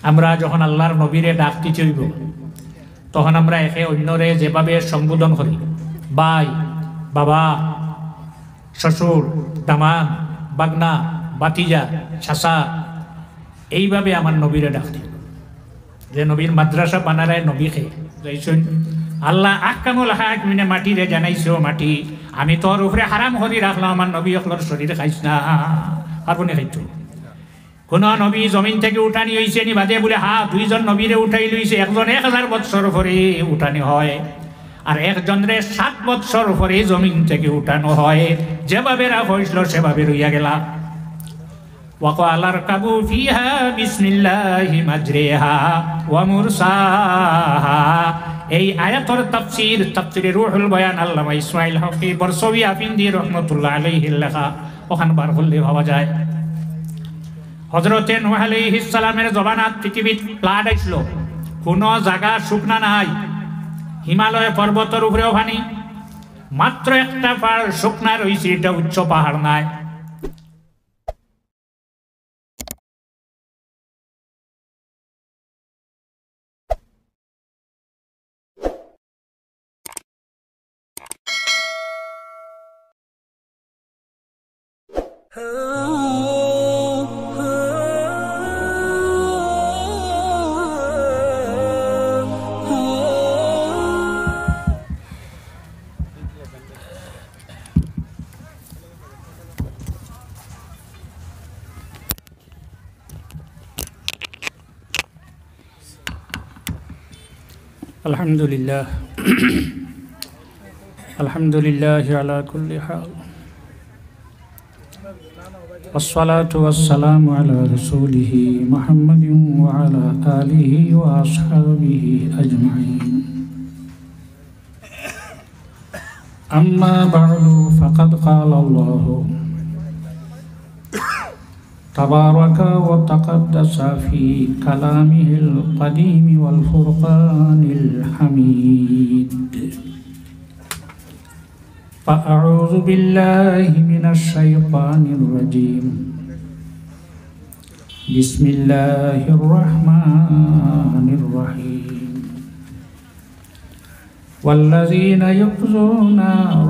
আমরা যখন আল্লাহর নবীরে ডাক দিতে হইব তখন আমরা একে অন্যরে যেভাবে সম্বোধন করি, ভাই, বাবা, শ্বশুর, দামান, বাগনা, বাতিজা, চাচা, এইভাবে আমার নবীরে ডাক দিব। যে নবীর মাদ্রাসা বানারায় নবী খে যাইছেন, আল্লাহ আহকামুল হাকিমিনে মাটিরে জানাইছো, মাটি আমি তোর উপরে হারাম করি রাখলাম, আমার নবী অকলর শরীরে খাইছ না, পারবনি খাইতো। কোন নবী জমিন থেকে উঠানি হয়েছে নি বাদে বলে হা 2 জন নবীরে উঠাই লইছে, একজন 1000 বৎসর পরে উঠানি হয়, আর একজনরে 7 বৎসর পরে জমিন থেকে উঠানো হয়। যেভাবে রাখ হয়েছিল সেভাবে রইয়া গেলা। وقال اركبوا فيها بسم الله مجريها ومرساها। এই আয়াতের তাফসীরে রুহুল বয়ান আল্লামা ইসমাইল হকি বরসবি আফিন্দি রহমাতুল্লাহ আলাইহি লেখা, ওখান বার করলে ভাবা যায় হযরতে নূহ আলাইহিস সালামের জবানাত পৃথিবীত ফ্লাড আইছিল, কোনো জায়গা শুকনা নাই, হিমালয় পর্বতের উপরেও পানি, মাত্র একটা পাহাড় শুকনা রয়েছে, এটা উচ্চ পাহাড় নাই। আলহামদুলিল্লাহ আলহামদুলিল্লাহ আলা কুল্লি হাল والصلاة والسلام على رسوله محمد وعلى آله وأصحابه أجمعين. أما بعد فقد قال الله تبارك وتقدس في كلامه القديم والفرقان الحميد. فأعوذ بالله من الشيطان الرجيم. بسم الله الرحمن الرحيم. والذين يؤذون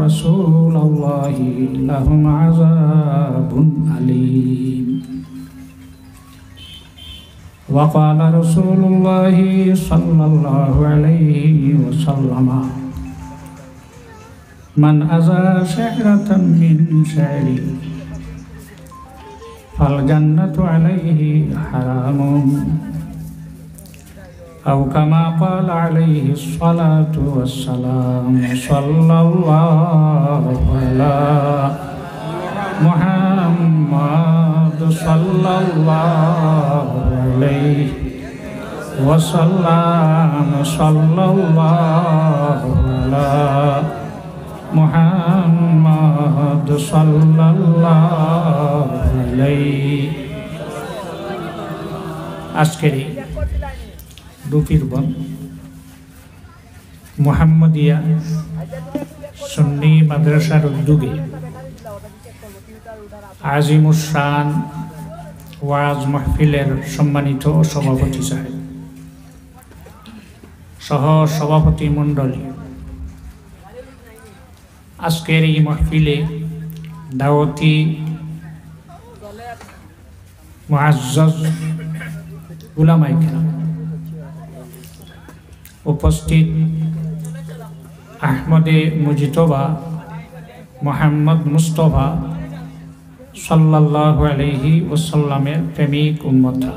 رسول الله لهم عذاب أليم. وقال رسول الله صلى الله عليه وسلم من أزى شعرة من شعري فالجنة عليه حرام، أو كما قال عليه الصلاة والسلام. صلى الله على محمد صلى الله عليه وسلم. صلى الله على محمد صلى الله عليه. আজকের রুপির বন মুহাম্মদিয়া সুন্নি মাদ্রাসার উদ্যোগে আজিমুস শান ওয়াজ মাহফিলের সম্মানিত সভাপতি সাহেব সহ সভাপতি মণ্ডলী, আজকের এই মাহফিলে দাওয়াতি মুআজ্জাজ উলামায়ে কেরাম, উপস্থিত আহমদে মুজতবা মোহাম্মদ মুস্তফা সাল্লাল্লাহু আলাইহি ওয়াসাল্লামের প্রেমিক উম্মতরা,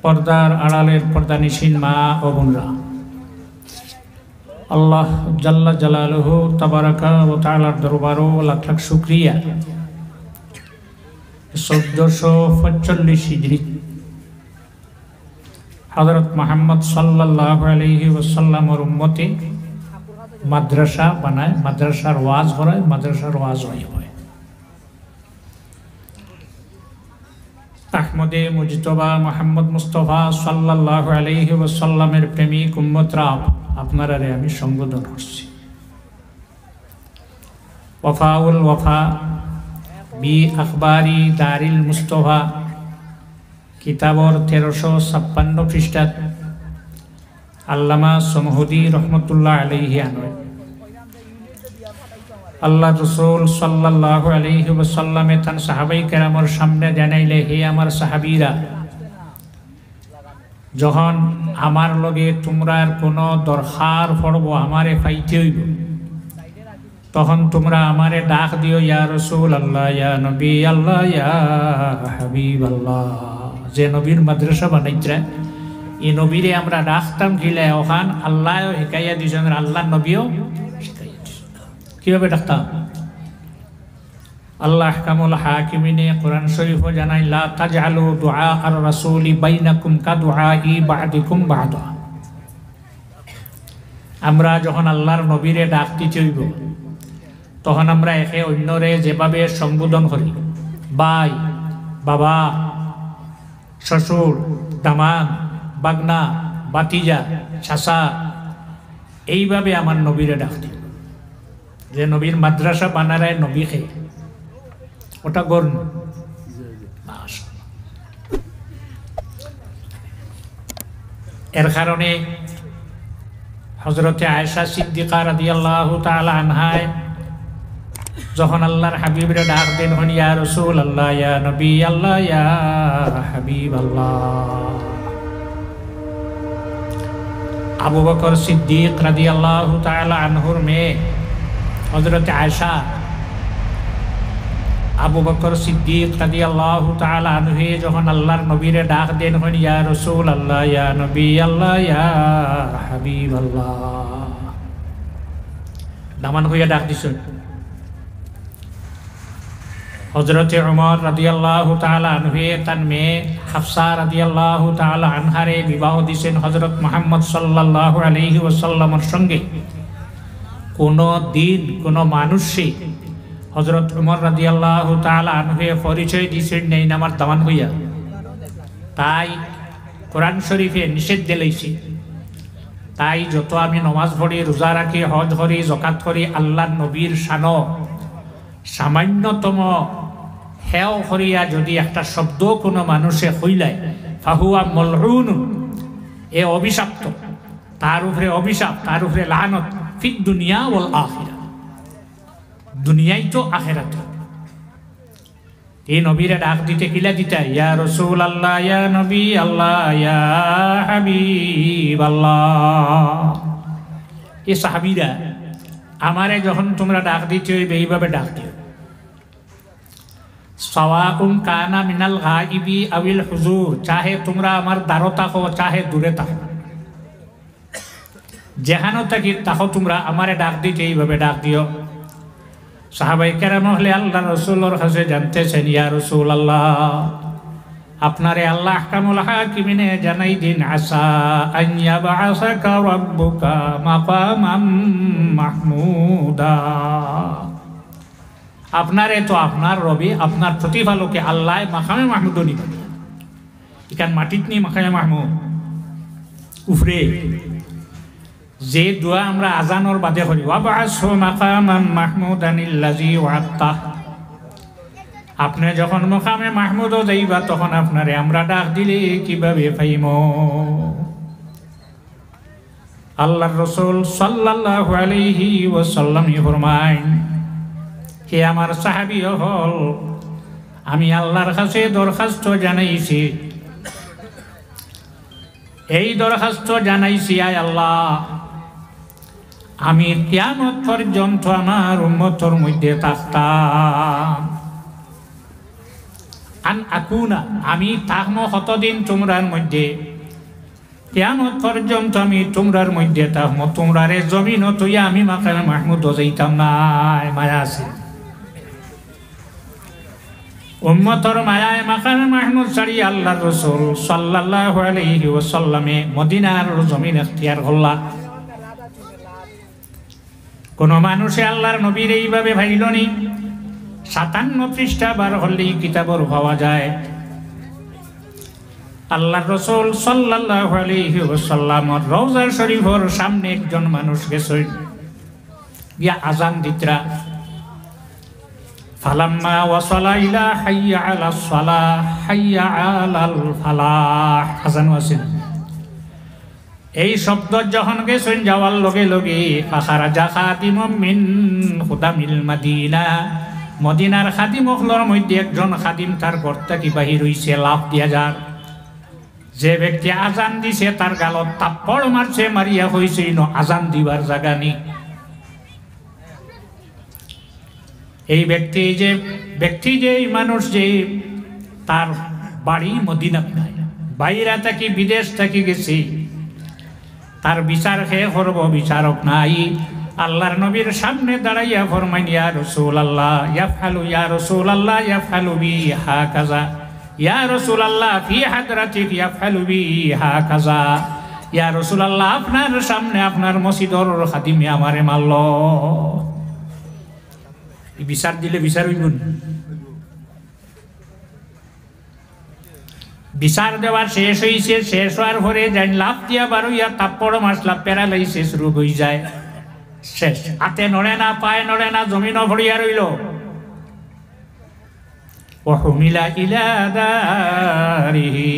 পর্দার আড়ালের পর্দানিশীন মা ও বোনরা, আল্লাহ জাল্লা জালালুহু তাবারাকা ওয়া তাআলার দরবারে লাখ লাখ শুকরিয়া। 1445 হিজরি হযরত মুহাম্মদ সাল্লাল্লাহু আলাইহি ওয়াসাল্লামের উম্মতে মাদ্রাসা বানায়, মাদ্রাসার ওয়াজ করায়, মাদ্রাসার ওয়াজ হয়। আহমদে মুজতবা মোহাম্মদ মুস্তফা সাল্লাল্লাহু আলাইহি ওয়াসাল্লামের প্রেমিক উম্মতরা, আপনারা আমি সম্বোধন করছি। ওয়াফাউল ওয়াফা বি আখবারি দারিল মুস্তফা কিতাবর 1356 পৃষ্ঠাত আল্লামা সমহুদি রহমতুল্লাহ আলাইহি আনয় আল্লাহ রসুল সাল্লাল্লাহু আলাইহি ওয়াসাল্লামে তান সাহাবাই কেরামর সামনে জানাইলে, হে আমার সাহাবীরা, যখন আমার লগে তোমরার কোনো দরকার পড়ব, আমারে পাইতে হইব, তখন তোমরা আমারে ডাক দিও, ইয়া রাসূল আল্লাহ, ইয়া নবী আল্লাহ, ইয়া হাবিব আল্লাহ। যে নবীর মাদ্রাসা বানাইত্রা, এই নবীরে আমরা ডাকতাম খিলে, ওখান আল্লাহ শিকাইয়া দিয়েছেন, আল্লাহ নবীও শিকাইয়া দিয়েছেন। কিভাবে ডাকতাম? আল্লাহ আহকামুল হাকিমিনে কোরআন শরীফ জানাই, লা তাজআলু দুআ আর রাসূলি বাইনাকুম কা দুআই বা'দিকুম বা'দা। আমরা যখন আল্লাহর নবীরে ডাকতে চাইব, তখন আমরা একে অন্যরে যেভাবে সম্বোধন করি, ভাই, বাবা, শ্বশুর, দামান, বাগনা, বাতিজা, চাচা, এইভাবে আমার নবীরে ডাকতে। যে নবীর মাদ্রাসা বানারায় নবী খে, ওটা গর্ণ। এর কারণে হযরতে আয়েশা সিদ্দিকা রাদিয়াল্লাহু তাআলা আনহায় যখন আল্লাহর হাবিবরে ডাক দেন, হন ইয়া রাসূল আল্লাহ, ইয়া নবী আল্লাহ, ইয়া হাবিব আল্লাহ। আবু বকর সিদ্দিক রাদিয়াল্লাহু তাআলা আনহুর মেয়ে হযরতে আয়েশা, আবু বকর সিদ্দিক রাদিয়াল্লাহু তাআলা আনহু যখন আল্লাহর নবীরে ডাক দেন, হন ইয়া রাসূল আল্লাহ, ইয়া নবী আল্লাহ, ইয়া হাবিব আল্লাহ, দামান হইয়া ডাক দিছেন। হযরতে ওমর রাদিয়াল্লাহু তাআলা আনহু তার মেয়ে হাফসা রাদিয়াল্লাহু তাআলা আনহারে বিবাহ দিয়েছেন হযরত মুহাম্মদ সাল্লাল্লাহু আলাইহি ওয়াসাল্লামের সঙ্গে। কোন দিন কোন মানুষে হযরত ওমর রাদিয়াল্লাহু তাআলা আনহু পরিচয় দিয়েছেন নেই আমার দামান হইয়া, তাই কোরআন শরীফে নিষেধ দিলেছে। তাই যত আমি নামাজ পড়ি, রোজা রাখি, হজ করি, যাকাত করি, আল্লাহর নবীর শান সামান্যতম হেও করিয়া যদি একটা শব্দ কোনো মানুষে হইলায়, ফাহুয়া মালউন, এ অভিশপ্ত, তার উপরে অভিশাপ, তার উপরে লানত, ফিদ দুনিয়া ওয়াল আখিরা, দুনিয়ায় তো আখিরাত। এই নবীরে ডাক দিতে কিলা দিতা, ইয়া রাসূল আল্লাহ, ইয়া নবী আল্লাহ, ইয়া হাবিব আল্লাহ। এই সাহাবীরা আমারে যখন তোমরা ডাক দিতে হইবে, এইভাবে ডাক দিও। সাওয়াউন কানা মিনাল গাইবি আবিল হুজুর, চাহে তোমরা আমার দ্বারো থাকো, চাহে দূরে থাকো, যেখানো থাকি তাকো তোমরা আমারে ডাক দিতে এইভাবে ডাক দিও। সাহাবায়ে কেরাম হলে আল্লাহ রাসূলের কাছে জানতেছেন, ইয়া রাসূল আল্লাহ, আপনারে আল্লাহ আহকামুল হাকিমিনে জানাই দিন, আসা আন ইয়াবআসাকা রাব্বুকা মাকামাম মাহমুদা। আপনারে তো আপনার রবি, আপনার প্রতিপালকে আল্লাহ মাকামে মাহমুদ নিবেন। এখান মাটিত নি মাকামে মাহমুদ উফরে। যে দোয়া আমরা আজানোর বাদে করি, ওয়াবআসহু মাকামাম মাহমুদানিল্লাযী ওয়া'আদতা, আপনি যখন মাকামে মাহমুদও যাইবা, তখন আপনারে আমরা ডাক দিলে কিভাবে পাইম? আল্লাহর রাসূল সাল্লাল্লাহু আলাইহি ওয়াসাল্লাম ফরমায়, হে আমার সাহাবী হল, আমি আল্লাহর কাছে দরখাস্ত জানাইছি, এই দরখাস্ত জানাইছি, আয় আল্লাহ, আমি কিয়ামত পর্যন্ত আমার উম্মতের মধ্যে থাকতাম, আন আকুনা, আমি থাকবো কতদিন তোমরার মধ্যে, কিয়ামত পর্যন্ত আমি তোমরার মধ্যে থাকবো, তোমরারে জমিন তুইয়া আমি মাকামে মাহমুদ যাইতাম না। মায়া আছে, উম্মতর মায়ায় মাকামে মাহমুদ ছাড়িয়ে আল্লাহর রাসূল সাল্লাল্লাহু আলাইহি ওয়াসাল্লামে মদিনার জমিন ইখতিয়ার করলা। কোন মানুষে আল্লাহর নবীর এইভাবে ভাইল নি। 57 পৃষ্ঠা বার হলেই কিতাবর পাওয়া যায়। আল্লাহর রাসূল সাল্লাল্লাহু আলাইহি ওয়াসাল্লামর রওজা শরীফের সামনে একজন মানুষ গেছেন, গিয়া আজান দিতরা। ফালাম্মা ওয়াসালা ইলা হাইয়া আলাস সালাহ হাইয়া আলাল ফালাহ হাসান ওয়াসিন এই শব্দ যখন গেছেন যাওয়ার লগে লগে ফাখারাজা খাদিমুম মিন খুদামিল মাদিনা মদিনার খাদিম হলর মধ্যে একজন খাদিম তার ঘর থেকে বাহির হইছে লাফ দিয়া যার যে ব্যক্তি আজান দিছে তার গালত তাপ্পড় মারছে মারিয়া হইছে আজান দিবার জায়গা নেই এই ব্যক্তি যে মানুষ যে তার বাড়ি মদিনা নাই বাইরা থেকে বিদেশ থেকে গেছে তার বিচার খেয়ে করব বিচারক নাই আল্লাহর নবীর সামনে দাঁড়াইয়া ফরমাইন ইয়া রাসূলুল্লাহ ইয়াফআলু ইয়া রাসূলুল্লাহ ইয়াফআলু বি হাকাযা ইয়া রাসূলুল্লাহ ফি হাদরাতিক ইয়াফআলু বি হাকাযা ইয়া রাসূলুল্লাহ আপনার সামনে আপনার মসজিদের খাদিমে আমারে মারল বিচার দিলে বিচার হইব বিচার দেওয়ার শেষ হইছে শেষ হওয়ার পরে যাই লাভ দিয়া বারুইয়া তাপ্পড় মাসলা প্যারালাইসিস রোগ হয়ে যায় শেষ হাতে নড়ে না পায়ে নড়ে না জমিনও ভরিয়া রইল ওহুমিলা ইলা দারিহি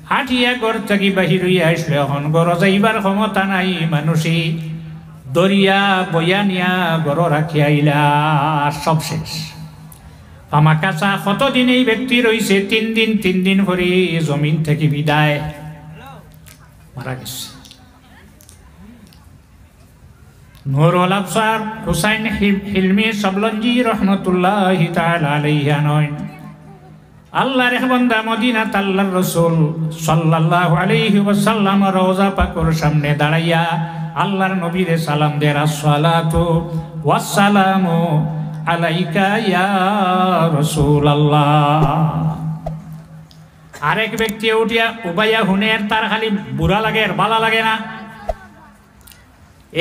হাঁটিয়া ঘর থেকে বাহির হইয়া আসলে এখন ঘর যাইবার ক্ষমতা নাই মানুষই দরিয়া বইয়া নিয়া ঘর রাখিয়া আইলা সব শেষ আমার কাছা কতদিন এই ব্যক্তি রয়েছে 3 দিন করে জমিন থেকে বিদায় মারা গেছে নুরুল আবসার হুসাইন হিলমি সবলঞ্জি রহমতুল্লাহি তাআলা আলাইহি নয় আল্লাহর এক বান্দা মদিনাত আল্লাহর রাসূল সাল্লাল্লাহু আলাইহি ওয়াসাল্লাম রওজা পাকের সামনে দাঁড়াইয়া আল্লাহর নবীরে সালাম দেয় আসসালাতু ওয়াসসালামু আলাইকা ইয়া রাসূলুল্লাহ আরেক ব্যক্তি উঠিয়া উবাইয়া হুনের তার খালি বুড়া লাগে আর ভালো লাগে না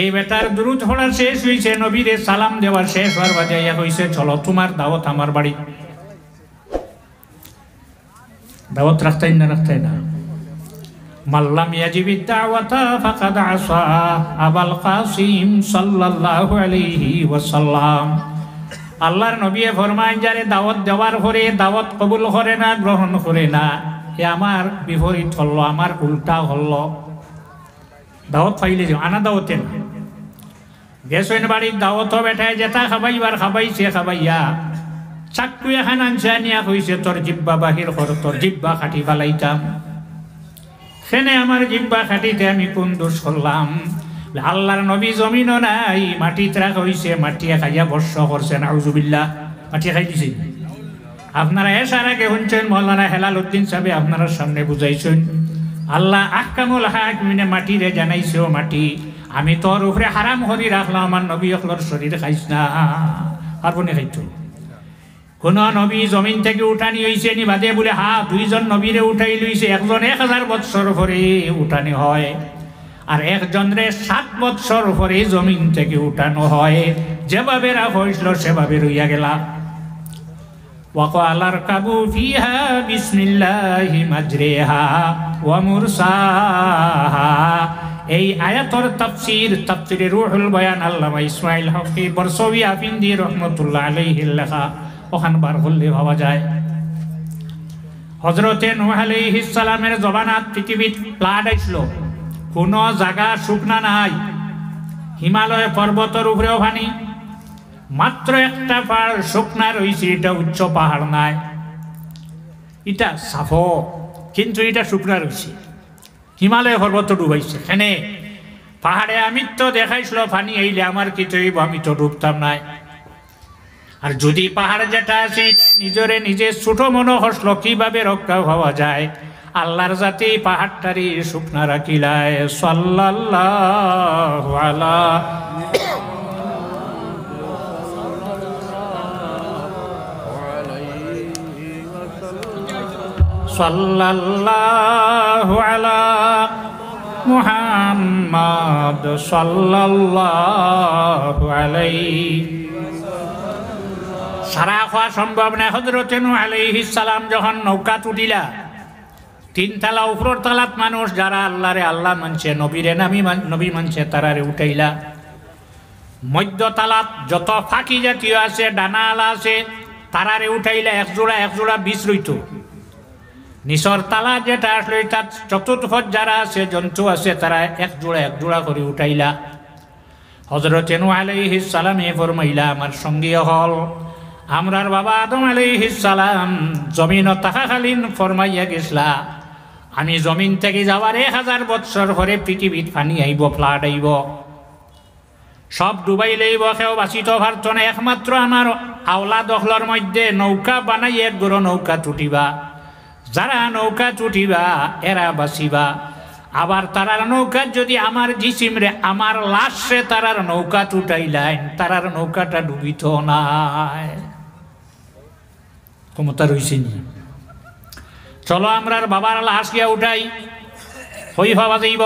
এই বেটার দুরূদ পড়ার শেষ হইছে নবীরে সালাম দেওয়ার শেষ হওয়ার বাজাইয়া কইছে চলো তোমার দাওয়াত আমার বাড়ি দাওয়াত রাখতেই না মাল্লাম ইয়াজিবিদ দাওয়াতা ফাকাদ আসা আবুল কাসিম সাল্লাল্লাহু আলাইহি ওয়াসাল্লাম আল্লাহর নবী ফরমায় যারে দাওয়াত দেওয়ার পরে দাওয়াত কবুল করে না গ্রহণ করে না এ আমার বিপরীত হলো আমার উল্টা হলো দাওয়াত পাইলে যে আনা দাওয়াতে না গেছেন বাড়ির দাওয়াত বেঠায় যেটা খাবাইবার খাবাইছে খাবাইয়া চাকু এখন আনছে নিয়া কইছে তোর জিব্বা বাহির কর তোর জিব্বা খাটি ফালাইতাম সেনে আমার জিব্বা খাটিতে আমি কোন দোষ করলাম আল্লাহর নবী জমিনও নাই মাটিতে রাখা হইছে মাটিয়া খাইয়া বর্ষ করছেন আউযুবিল্লাহ মাটিয়া খাই দিছে আপনারা এসার আগে শুনছেন মৌলানা হেলাল উদ্দিন সাহেব আপনার সামনে বুঝাইছেন আল্লাহ আহকামুল হাকিমিনে মাটিরে জানাইছে ও মাটি আমি তোর উপরে হারাম করি রাখলাম আমার নবী অকলর শরীর খাইছ না আর বনে খাইতো কোন নবী জমিন থেকে উঠানি হইছে নি বাদে বলে হা 2 জন নবীরে উঠাই লইছে একজন 1000 বছর পরে উঠানি হয় আর একজনরে 7 বছর পরে জমিন থেকে উঠানো হয় যেভাবে রাখা হইছিল সেভাবে রইয়া গেলা وقال اركبوا فيها بسم الله مجريها ومرساها এই আয়াতের তাফসীরে রুহুল বয়ান আল্লামা ইসমাইল হকি বরসবি আফিন্দি রাহমাতুল্লাহ আলাইহি লেখা ওখানে বার করলে ভাবা যায় হযরতে নূহ আলাইহিস সালামের জবানাত পৃথিবীত প্লাড আইছিল কোন জায়গা শুকনা নাই হিমালয় পর্বতের উপরেও পানি মাত্র একটা পাহাড় শুকনা রয়েছে এটা উচ্চ পাহাড় নাই এটা সাফো কিন্তু এটা শুকনা রয়েছে হিমালয় পর্বত ডুবাইছে এখানে পাহাড়ে আমি তো দেখাইছিল পানি আইলে আমার কি হইব আমি তো ডুবতাম নাই আর যদি পাহাড় যেটা আছে নিজরে নিজে ছোট মনে হসলো কিভাবে রক্ষা হওয়া যায় আল্লাহর জাতি পাহাড়টারি শুকনা রাখিলায় সাল্লাল্লাহু আলা সাল্লাল্লাহু আলা মুহাম্মদ সাল্লাল্লাহু আলাইহি সারা খাওয়া সম্ভব না হযরতে নূহ আলাইহিস সালাম যখন নৌকা তুলিলা 3 তলা উপরের তলাত মানুষ যারা আল্লাহরে আল্লাহ মানছে নবীরে নবী মানছে তারারে উঠাইলা মধ্য তালাত যত ফাঁকি জাতীয় আছে, ডানা আলা আছে, তারারে উঠাইলে এক জোড়া বীজ রইত। নিচর তালা যেটা আসলে তার চতুর্থ যারা আছে জন্তু আছে, তারা এক জোড়া করে উঠাইলা। হযরত নূহ আলাইহিস সালামে ফরমাইলা, আমার সঙ্গী হল আমরার বাবা আদম আলাইহিস সালাম জমিন থাকাকালীন ফরমাইয়া গেছলা, আমি জমিন থেকে যাওয়ার 1000 বৎসর পরে পৃথিবীত পানি আইব, ফ্লাড আইব, সব ডুবাই লইব, কেউ বাঁচিত পারত না। একমাত্র আমার আওলা দখলর মধ্যে নৌকা বানাই এক গরো নৌকা টুটিবা, যারা নৌকা টুটিবা এরা বাঁচিবা। আবার তারার নৌকা যদি আমার জিসিমরে আমার লাশে তারার নৌকা টুটাইলাইন, তারার নৌকাটা ডুবিত নাই। ক্ষমতা রইছে নি? চলো আমরার বাবার লাশ গিয়া উঠাই, হই ভাবা যাইব।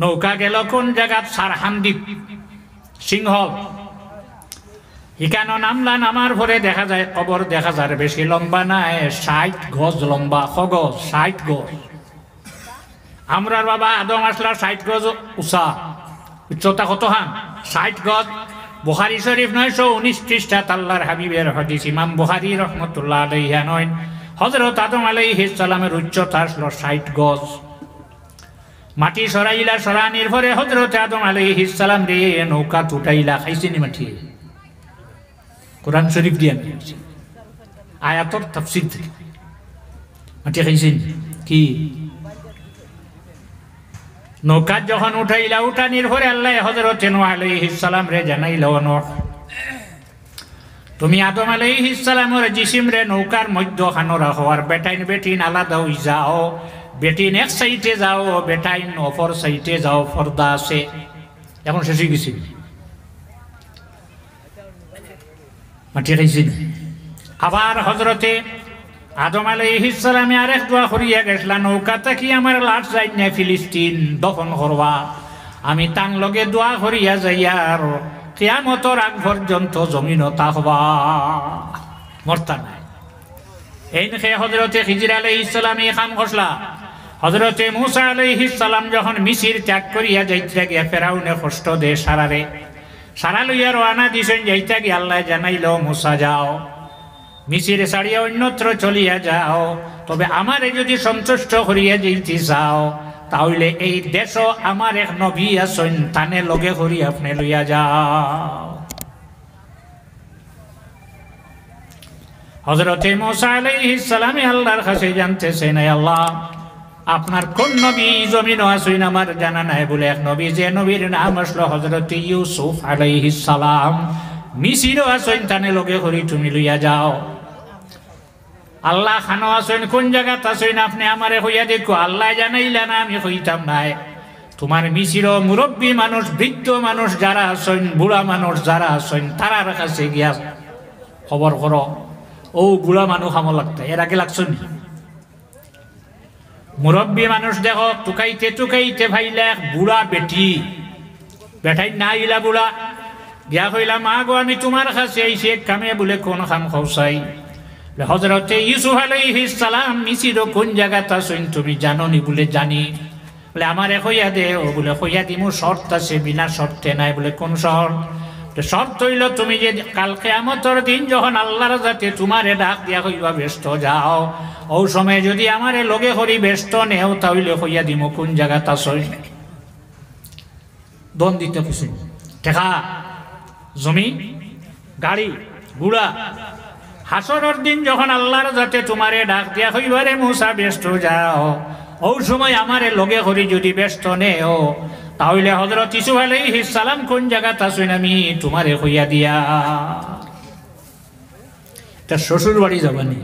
নৌকা গেল কোন জায়গাত? সারহান্দ্বীপ, সিংহল। এখানে নামলা, নামার পরে দেখা যায় কবর দেখা যায় বেশি লম্বা নাই, 60 গজ লম্বা, 60 গজ। আমরার বাবা আদম আসলা 60 গজ উচ্চতা কত হান? 60 গজ। বুখারী শরীফ 919 পৃষ্ঠা আল্লাহর হাবিবের হাদিস, ইমাম বুখারী রহমাতুল্লাহ আলাইহি নয়, হযরত আদম আলাইহিস সালামের উচ্চতা আসলো 60 গজ। মাটি সরাইলা, সরানির পরে হযরত আদম আলাইহিস সালাম রে নৌকা টুটাইলা। খাইছেনি মাটি? কোরআন শরীফ দিয়ে আয়াতর তাফসীর থেকে মাটি খাইছেন কি? নৌকা যখন উঠাইলা, উঠানির পরে আল্লাহ হযরত নূহ আলাইহিস সালাম রে জানাইল, নূহ তুমি আদম আলাইহিস সালামের জিসিম রে নৌকার মধ্য খানো রাখো, আর বেটিন আলাদা হই যাও। বেটিন এক সাইডে যাও, বেটাইন অপর সাইডে যাও, পর্দা আছে। এখন শেষ হয়ে গেছি, মাটি খাইছি। আবার হযরতে আদম আলাইহিস সালামে আরেক দোয়া করিয়া গেছলা, নৌকাতে কি আমার লাশ যাই না ফিলিস্তিন দফন করবা, আমি তান লগে দোয়া করিয়া যাইয়া আর কিয়ামতের আগ পর্যন্ত জমিন থাকবা, মরতা নাই। এই দেখে হযরতে খিজির আলাইহিস সালাম এই কাম করলা। হযরতে মূসা আলাইহিস সালাম যখন মিসর ত্যাগ করিয়া যাইতে গিয়া ফেরাউনে কষ্ট দে সারা লইয়া রওনা দিছেন, যাইতে গিয়ে আল্লাহ জানাইল, মূসা যাও, মিসর ছাড়িয়া অন্যত্র চলিয়া যাও, তবে আমারে যদি সন্তুষ্ট করিয়া যাইতে চাও, তাহলে এই দেশ আমার এক নবী আছেন, তানে লগে করি আপনি লইয়া যাও। হযরতে মূসা আলাইহিস সালামে আল্লাহর কাছে জানতেছেন, আল্লাহ আপনার কোন নবী জমিন আসেন আমার জানা নাই। বলে এক নবী, যে নবীর নাম আসলো হযরত ইউসুফ আলাইহিস সালাম, মিসিরও আসেন, তানে লগে করি তুমি লইয়া যাও। আল্লাহ খানো আসেন, কোন জায়গাত আসেন আপনি আমারে হইয়া দেখো। আল্লাহ জানাইলা না, আমি হইতাম নাই। তোমার মিসির মুরব্বী মানুষ, বৃদ্ধ মানুষ যারা আসেন, বুড়া মানুষ যারা আসেন, তারার কাছে গিয়া খবর করো, ও বুড়া মানুষ আমল লাগতা। এর আগে লাগছো নি? মুরব্বী মানুষ দেখো টুকাইতে ভাইলা এক বুড়া বেটাই না ইলা বুড়া গিয়া কইলা, মা গো আমি তোমার কাছে আইছি এক কামে। বলে কোন কাম খাওসাই? হযরতে ইউসুফ আলাইহিস সালাম মিসির কোন জায়গাত আছেন তুমি জানো নি? বলে জানি। বলে আমারে কইয়া দে। ও বলে কইয়া দিমু, শর্ত আছে, বিনা শর্তে নাই। বলে কোন শর্ত? শর্ত হইল তুমি যে কাল কিয়ামতের দিন যখন আল্লাহর যাতে তোমারে ডাক দিয়া কইবা ব্যস্ত যাও, ও সময় যদি আমারে লগে করি ব্যস্ত নেও, তাহলে কইয়া দিমু কোন জায়গাত আছই। দন দিতে কিছু টেকা, জমি, গাড়ি, ঘোড়া। হাসরের দিন যখন আল্লাহর যাতে তোমারে ডাক দিয়া কইবারে মূসা ব্যস্ত যাও, ও সময় আমারে লগে করি যদি ব্যস্ত নেও, তাহলে হযরত ইউসুফ আলাইহিস সালাম কোন জায়গাত আছেন আমি তোমারে কইয়া দিয়া। তার শ্বশুর বাড়ি যাবানি,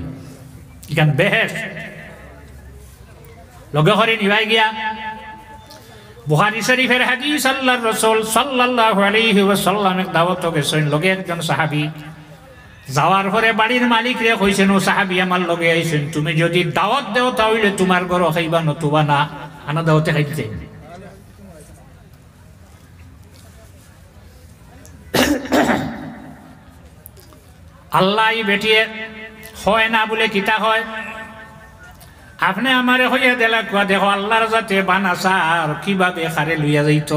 এখান বেহেশ লগে করে নিবাই গিয়া। বুখারী শরীফের হাদিস, আল্লাহর রাসূল সাল্লাল্লাহু আলাইহি ওয়াসাল্লাম এক দাওয়াত গেছেন, লগে একজন সাহাবী। যাওয়ার পরে বাড়ির মালিক রে কইছেন, ও সাহাবী আমার লগে আইছেন, তুমি যদি দাওয়াত দেও তাহলে তোমার ঘর খাইবা, নতুবা না, আনা দাওয়াতে খাইতে। আল্লাহ বেটিয়ে হয় না বলে কিতা হয়? আপনি আমারে হইয়া দিলা, দেখো আল্লাহর যাতে বানাসা আর কিভাবে খারে লইয়া যাইত।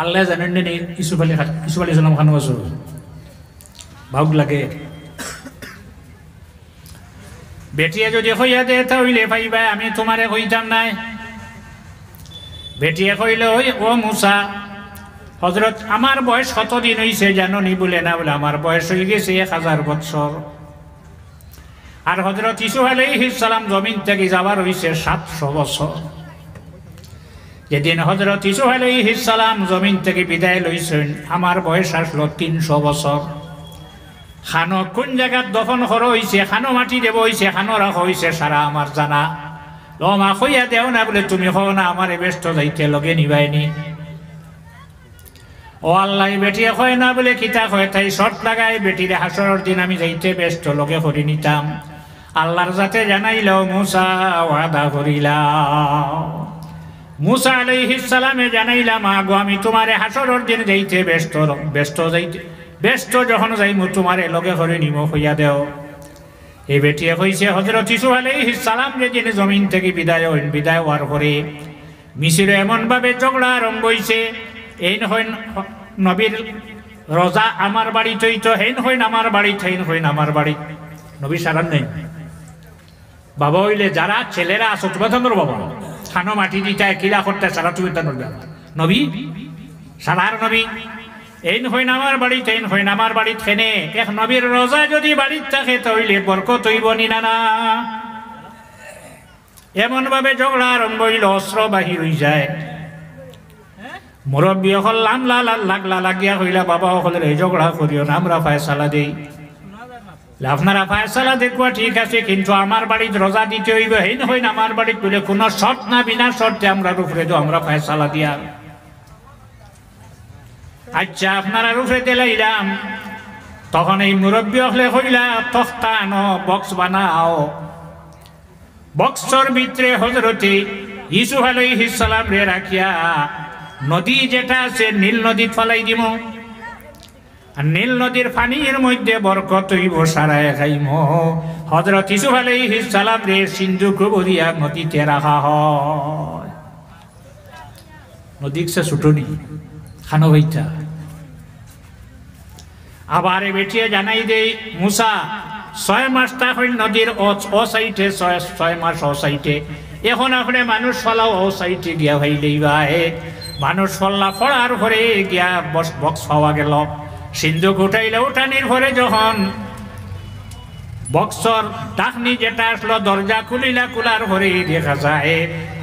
আল্লাহ জানেন নি ইসুফ আলী সালাম খানো আছো ভাগ লাগে বেটিয়ে যদি হইয়া দে তাহলে ভাইবা আমি তোমারে হইতাম নাই বেটিয়ে কইল ও মুসা হযরত আমার বয়স কতদিন হইছে জানো নি বলে না বলে আমার বয়স হয়ে গেছে 1000 বছর আর হযরত ইসুফ আলাইহিস সালাম জমিন থেকে যাবার হইছে 700 বছর যেদিন হযরত ইসুফ আলাইহিস সালাম জমিন থেকে বিদায় লইছেন আমার বয়স আসলো 300 বছর খানো কোন জায়গায় দফন করা হইছে খানো মাটি দেব হইছে খানো রাখা হইছে সারা আমার জানা লমা কইয়া দেও না বলে তুমি হও না আমারে ব্যস্ত যাইতে লগে নিবাইনি ও আল্লাহ বেটিয়ে কয় না বলে কিতা কয় তাই শর্ত লাগাই বেটিরে হাসরের দিন আমি যাইতে ব্যস্ত লগে করে নিতাম আল্লাহর যাতে জানাইলাও মুসা ওয়াদা করিলাও মুসা আলাইহিস সালামে জানাইলাম আগো আমি তোমারে হাসরের দিন যাইতে ব্যস্ত যখন যাইমু তোমারে লগে করে নিমো হইয়া দেও এই বেটিয়ে কইছে হযরত ইসুফ আলাইহিস সালাম যেদিন জমিন থেকে বিদায় হওয়ার পরে মিশরে এমন ভাবে ঝগড়া আরম্ভ হইছে এই হইন নবীর রোজা আমার বাড়ি তৈত হেন হইন আমার বাড়ি হেন হইন আমার বাড়ি নবী সারান নেই বাবা হইলে যারা ছেলেরা আসো তোমার বাবা খানো মাটি দিতে কিলা করতে সারা তুমি নবী সারার নবী এইন হইন আমার বাড়ি তেইন হইন আমার বাড়ি থেনে এক নবীর রোজা যদি বাড়ির থাকে তইলে বরকত হইব নি না এমন ভাবে ঝগড়া আরম্ভ হইল অস্ত্র বাহির হয়ে যায় মুরব্বী হল লাগলা লাগিয়া হইলা বাবা হলের এই ঝগড়া করিও না আমরা ফায়সালা দেই আপনারা ফায়সালা দেখবা ঠিক আছে কিন্তু আমার বাড়িতে রোজা দিতে হইবে হেন হইন আমার বাড়ি বলে কোনো শর্ত না বিনা শর্তে আমরা রুফরে দো আমরা ফায়সালা দিয়া আচ্ছা আপনারা রুফরে দিলাম তখন এই মুরব্বী হলে হইলা তখতা আনো বক্স বানাও বক্সর ভিতরে হযরতে ইসুফ আলাইহিস সালাম রে রাখিয়া নদী যেটা আছে নীল নদী ফলাই দিব আর নীল নদীর পানির মধ্যে বরকত হইব সারায় খাইম হযরত ইসুফ আলাইহিস সালাম রে সিন্ধুক ভরিয়া নদীতে রাখা হয় নদী সে ছুটনি খানো হইতা আবার বেটিয়ে জানাই দেই মুসা 6 মাসটা হইল নদীর ও সাইটে 6 মাস ও সাইটে এখন আপনি মানুষ ফলাও ও সাইটে গিয়া হইলেই বাহে মানুষ ফল্লা ফড়ার ঘরে গিয়া বক্স পাওয়া গেল সিন্ধুক উঠাইলে উঠানির ঘরে যখন বক্সর ডাকনি যেটা আসলো দরজা কুলার ঘরে দেখা যায়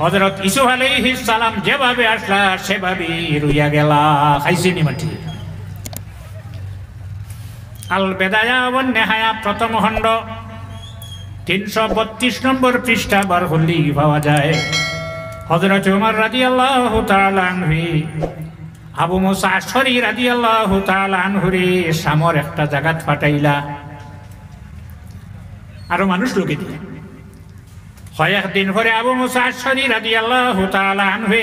হযরত ইসুফ আলাইহিস সালাম যেভাবে আসলা সেভাবেই রইয়া গেলা খাইছিনি মাটি আল বেদায়া ওয়ান নেহায়া প্রথম খণ্ড 332 নম্বর পৃষ্ঠা বার হলি পাওয়া যায় হযরত ওমর রাদিয়াল্লাহু তাআলা আনহু আবু মুসা আশআরী রাদিয়াল্লাহু তাআলা আনহুরে সামর একটা জায়গা ফাটাইলা আরো মানুষ লোকে দিয়ে হয় একদিন করে আবু মুসা আশআরী রাদিয়াল্লাহু তাআলা আনহু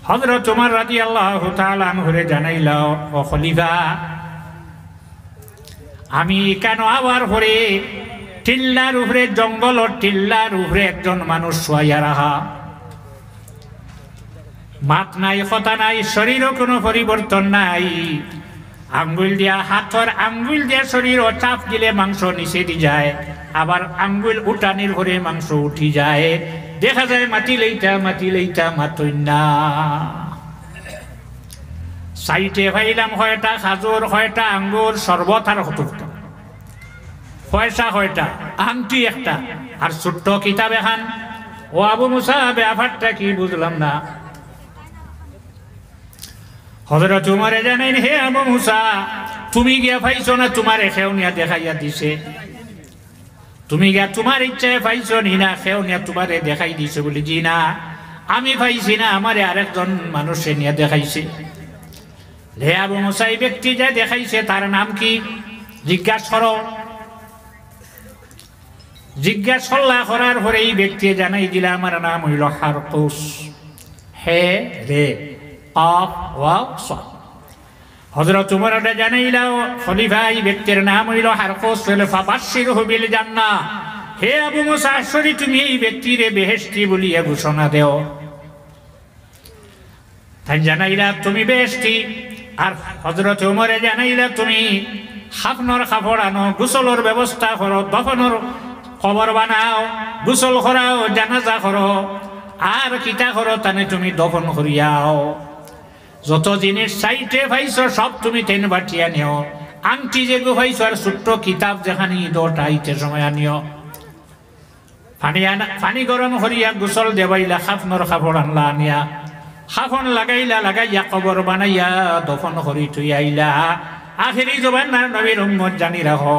হযরত ওমর রাদিয়াল্লাহু তাআলা আনহুরে জানাইলা ও খলিফা আমি কেন আবার পরে টিল্লার উপরে জঙ্গল টিল্লার উপরে একজন মানুষ শোয়া রাখা মাত নাই কথা নাই শরীরও কোনো পরিবর্তন নাই আঙ্গুল দিয়া হাতর আঙ্গুল দিয়া শরীর ও চাপ দিলে মাংস নিচে দি যায় আবার আঙ্গুল উঠানির ঘরে মাংস উঠি যায় দেখা যায় মাটি লইতা মাতই না সাইটে ভাইলাম হয়টা খাজুর হয়টা আঙ্গুর শরবত আর হতুকটা পয়সা হয়টা আংটি একটা আর ছোট্ট কিতাব এখান ও আবু মুসা ব্যাপারটা কি বুঝলাম না হযরত উমরে জানেন হে আবু মুসা তুমি গিয়া পাইছো না তোমার খেউনিয়া দেখাইয়া দিছে তুমি গিয়া তোমার ইচ্ছায় পাইছো নি না খেউনিয়া তোমারে দেখাই দিছে বলি জি না আমি পাইছি না আমারে আরেকজন মানুষে নিয়ে দেখাইছে হে আবু মুসা এই ব্যক্তি যা দেখাইছে তার নাম কি জিজ্ঞাসা করার পরে এই ব্যক্তি জানাই দিলে আমার নাম হইল হারকুস হে রে অফ ওয়াস হযরত উমর জানাইলা খলিফা এই ব্যক্তির নাম হইল হারকুস ফাবাশশিরহু বিল জান্নাহ হে আবু মুসা আশআরী তুমি এই ব্যক্তিরে বেহেশতি বলিয়া ঘোষণা দেও তাই জানাইলা তুমি বেহেশতি। আর হযরত ওমরে জানাইলা তুমি খাফনের কাপড় আনো, গোসলের ব্যবস্থা করো, দফনের খবর বানাও, গোসল করাও, জানাজা করো, আর কিতা করো তানে তুমি দফন করিয়াও। যত জিনিস সাইটে পাইছো সব তুমি তেন বাটিয়া নিও। আংটি যে গো পাইছো আর ছোট্ট কিতাব যেখানে দোটা আইতে সময় আনিও। পানি গরম করিয়া গোসল দেবাইলা, খাফনের কাপড় আনলা আনিয়া, খাফন লাগাইয়া কবর বানাইয়া দফন করি তুই আইলা। আখেরি জবানার নবীর উম্মত জানি রাখো,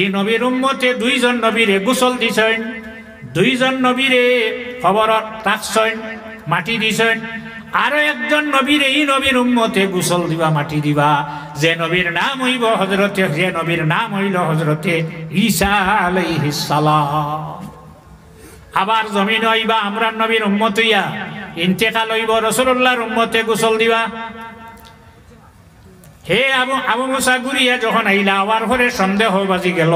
এই নবীর উম্মতে 2 জন নবীরে গোসল দিছেন, 2 জন নবীরে কবর রাখছেন, মাটি দিছেন। আরো একজন নবীর, এই নবীর উম্মতে গোসল দিবা, মাটি দিবা, যে নবীর নাম হইল হযরতে ঈসা আলাইহিস সালাম। আবার জমিন হইবা আমরা নবীর উম্মত হইয়া ইন্তেকাল হইব, রাসূলুল্লাহর উম্মতে গোসল দিবা। হে আবু মুসা ঘুরিয়া যখন আইলা, আবার ঘরে সন্দেহ বাজি গেল,